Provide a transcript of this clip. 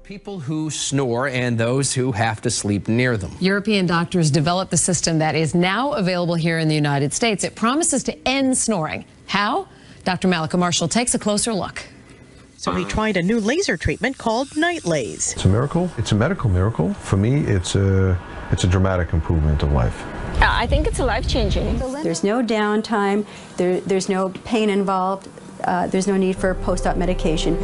People who snore and those who have to sleep near them. European doctors developed the system that is now available here in the United States. It promises to end snoring. How? Dr. Malika Marshall takes a closer look. So he tried a new laser treatment called Nightlase. It's a miracle. It's a medical miracle. For me, it's a dramatic improvement of life. I think it's life-changing. There's no downtime. There's no pain involved. There's no need for post-op medication.